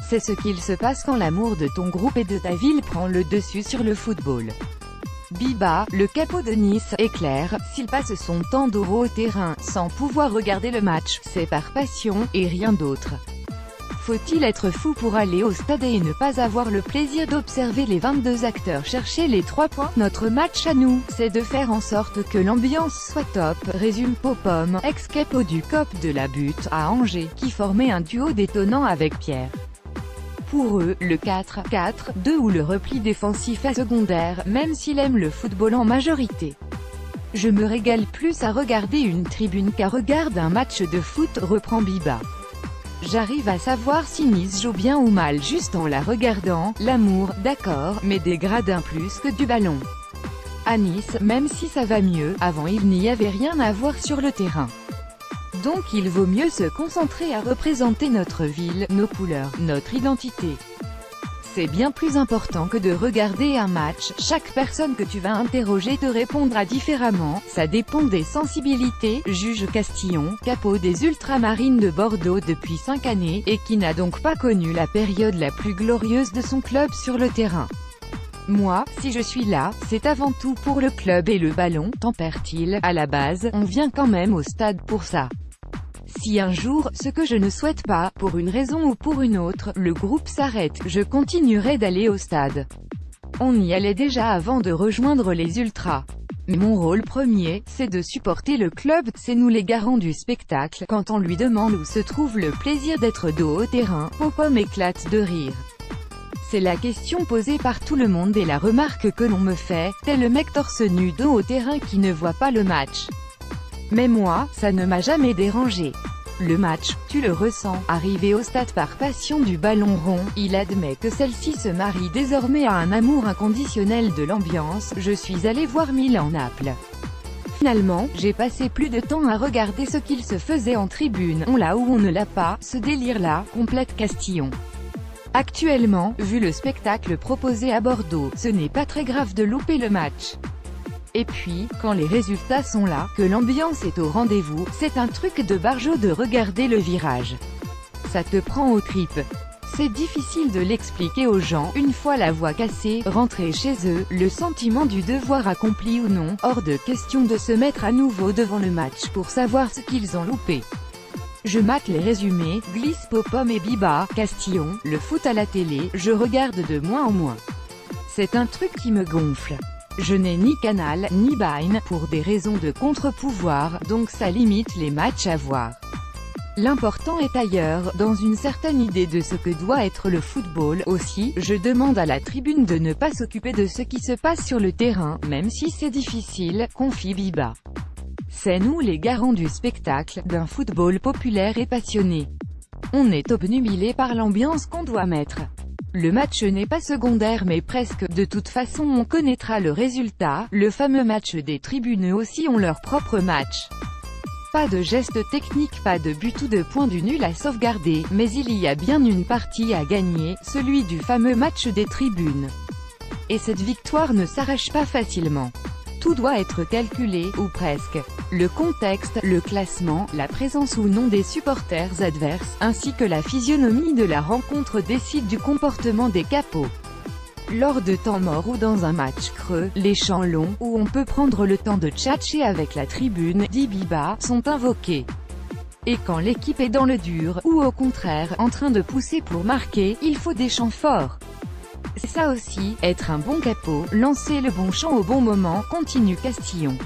c'est ce qu'il se passe quand l'amour de ton groupe et de ta ville prend le dessus sur le football. Biba, le capot de Nice, est clair, s'il passe son temps dos au terrain, sans pouvoir regarder le match, c'est par passion, et rien d'autre. Faut-il être fou pour aller au stade et ne pas avoir le plaisir d'observer les 22 acteurs chercher les 3 points? Notre match à nous, c'est de faire en sorte que l'ambiance soit top, résume Popom, ex-capot du COP de la Butte, à Angers, qui formait un duo détonnant avec Pierre. Pour eux, le 4-4-2 ou le repli défensif est secondaire, même s'il aime le football en majorité. Je me régale plus à regarder une tribune qu'à regarder un match de foot, reprend Biba. J'arrive à savoir si Nice joue bien ou mal juste en la regardant, l'amour, d'accord, mais des gradins plus que du ballon. À Nice, même si ça va mieux, avant il n'y avait rien à voir sur le terrain. Donc il vaut mieux se concentrer à représenter notre ville, nos couleurs, notre identité. C'est bien plus important que de regarder un match, chaque personne que tu vas interroger te répondra différemment, ça dépend des sensibilités, juge Castillon, capot des Ultramarines de Bordeaux depuis 5 années, et qui n'a donc pas connu la période la plus glorieuse de son club sur le terrain. Moi, si je suis là, c'est avant tout pour le club et le ballon, tempère-t-il, à la base, on vient quand même au stade pour ça. Si un jour, ce que je ne souhaite pas, pour une raison ou pour une autre, le groupe s'arrête, je continuerai d'aller au stade. On y allait déjà avant de rejoindre les Ultras. Mais mon rôle premier, c'est de supporter le club, c'est nous les garants du spectacle. Quand on lui demande où se trouve le plaisir d'être dos au terrain, Popom éclate de rire. C'est la question posée par tout le monde et la remarque que l'on me fait, t'es le mec torse nu dos au terrain qui ne voit pas le match. Mais moi, ça ne m'a jamais dérangé. Le match, tu le ressens. Arrivé au stade par passion du ballon rond, il admet que celle-ci se marie désormais à un amour inconditionnel de l'ambiance. Je suis allé voir Milan-Naples. Finalement, j'ai passé plus de temps à regarder ce qu'il se faisait en tribune. On l'a ou on ne l'a pas, ce délire-là, complète Castillon. Actuellement, vu le spectacle proposé à Bordeaux, ce n'est pas très grave de louper le match. Et puis, quand les résultats sont là, que l'ambiance est au rendez-vous, c'est un truc de barjot de regarder le virage. Ça te prend aux tripes. C'est difficile de l'expliquer aux gens, une fois la voix cassée, rentrer chez eux, le sentiment du devoir accompli ou non, hors de question de se mettre à nouveau devant le match pour savoir ce qu'ils ont loupé. Je mate les résumés, glisse Popom et Biba, Castillon, le foot à la télé, je regarde de moins en moins. C'est un truc qui me gonfle. Je n'ai ni Canal, ni Bein, pour des raisons de contre-pouvoir, donc ça limite les matchs à voir. L'important est ailleurs, dans une certaine idée de ce que doit être le football. Aussi, je demande à la tribune de ne pas s'occuper de ce qui se passe sur le terrain, même si c'est difficile, confie Biba. C'est nous les garants du spectacle, d'un football populaire et passionné. On est obnubilé par l'ambiance qu'on doit mettre. Le match n'est pas secondaire mais presque, de toute façon on connaîtra le résultat, le fameux match des tribunes aussi ont leur propre match. Pas de geste technique, pas de but ou de point du nul à sauvegarder, mais il y a bien une partie à gagner, celui du fameux match des tribunes. Et cette victoire ne s'arrache pas facilement. Tout doit être calculé, ou presque. Le contexte, le classement, la présence ou non des supporters adverses, ainsi que la physionomie de la rencontre décident du comportement des capots. Lors de temps morts ou dans un match creux, les chants longs, où on peut prendre le temps de tchatcher avec la tribune, dit Biba, sont invoqués. Et quand l'équipe est dans le dur, ou au contraire, en train de pousser pour marquer, il faut des chants forts. C'est ça aussi, être un bon capot, lancer le bon chant au bon moment, continue Castillon.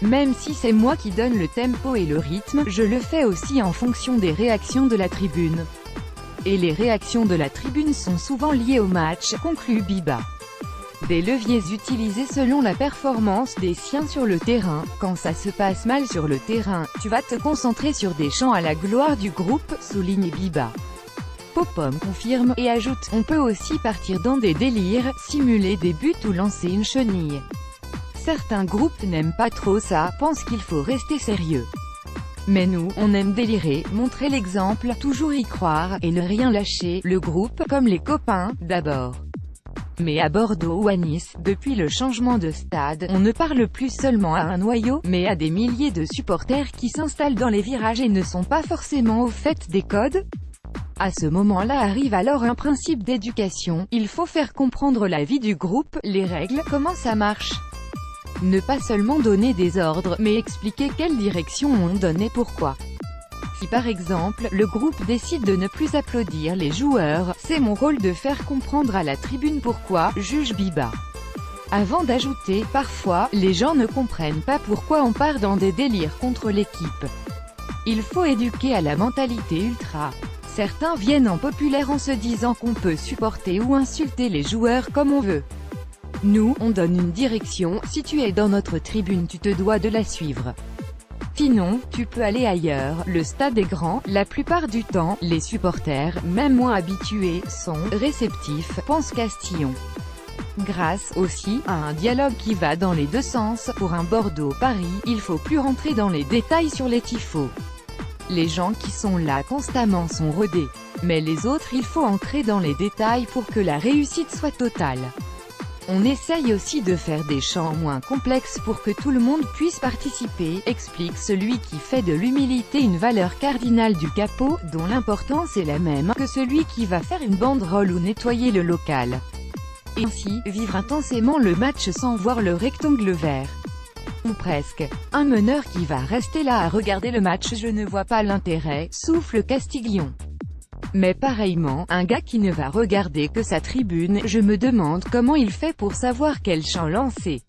Même si c'est moi qui donne le tempo et le rythme, je le fais aussi en fonction des réactions de la tribune. Et les réactions de la tribune sont souvent liées au match, conclut Biba. Des leviers utilisés selon la performance des siens sur le terrain. Quand ça se passe mal sur le terrain, tu vas te concentrer sur des chants à la gloire du groupe, souligne Biba. Popom confirme, et ajoute, on peut aussi partir dans des délires, simuler des buts ou lancer une chenille. Certains groupes n'aiment pas trop ça, pensent qu'il faut rester sérieux. Mais nous, on aime délirer, montrer l'exemple, toujours y croire, et ne rien lâcher, le groupe, comme les copains, d'abord. Mais à Bordeaux ou à Nice, depuis le changement de stade, on ne parle plus seulement à un noyau, mais à des milliers de supporters qui s'installent dans les virages et ne sont pas forcément au fait des codes. À ce moment-là arrive alors un principe d'éducation, il faut faire comprendre la vie du groupe, les règles, comment ça marche. Ne pas seulement donner des ordres, mais expliquer quelle direction on donne et pourquoi. Si par exemple, le groupe décide de ne plus applaudir les joueurs, c'est mon rôle de faire comprendre à la tribune pourquoi, juge Biba. Avant d'ajouter, parfois, les gens ne comprennent pas pourquoi on part dans des délires contre l'équipe. Il faut éduquer à la mentalité ultra. Certains viennent en populaire en se disant qu'on peut supporter ou insulter les joueurs comme on veut. Nous, on donne une direction, si tu es dans notre tribune tu te dois de la suivre. Sinon, tu peux aller ailleurs, le stade est grand, la plupart du temps, les supporters, même moins habitués, sont réceptifs, pense Castillon. Grâce, aussi, à un dialogue qui va dans les deux sens, pour un Bordeaux-Paris, il faut plus rentrer dans les détails sur les tifos. Les gens qui sont là constamment sont rodés. Mais les autres il faut entrer dans les détails pour que la réussite soit totale. On essaye aussi de faire des chants moins complexes pour que tout le monde puisse participer, explique celui qui fait de l'humilité une valeur cardinale du capot, dont l'importance est la même que celui qui va faire une banderole ou nettoyer le local. Et ainsi, vivre intensément le match sans voir le rectangle vert. Ou presque. Un meneur qui va rester là à regarder le match, je ne vois pas l'intérêt, souffle Castiglion. Mais pareillement, un gars qui ne va regarder que sa tribune, je me demande comment il fait pour savoir quel chant lancer.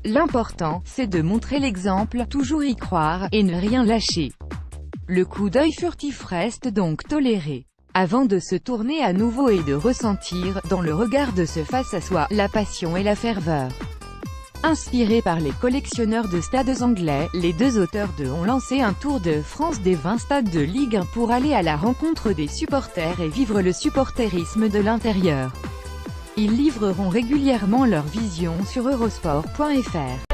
L'important, c'est de montrer l'exemple, toujours y croire, et ne rien lâcher. Le coup d'œil furtif reste donc toléré. Avant de se tourner à nouveau et de ressentir, dans le regard de ce face à soi, la passion et la ferveur. Inspirés par les collectionneurs de stades anglais, les deux auteurs de ont lancé un tour de France des 20 stades de Ligue 1 pour aller à la rencontre des supporters et vivre le supporterisme de l'intérieur. Ils livreront régulièrement leur vision sur eurosport.fr.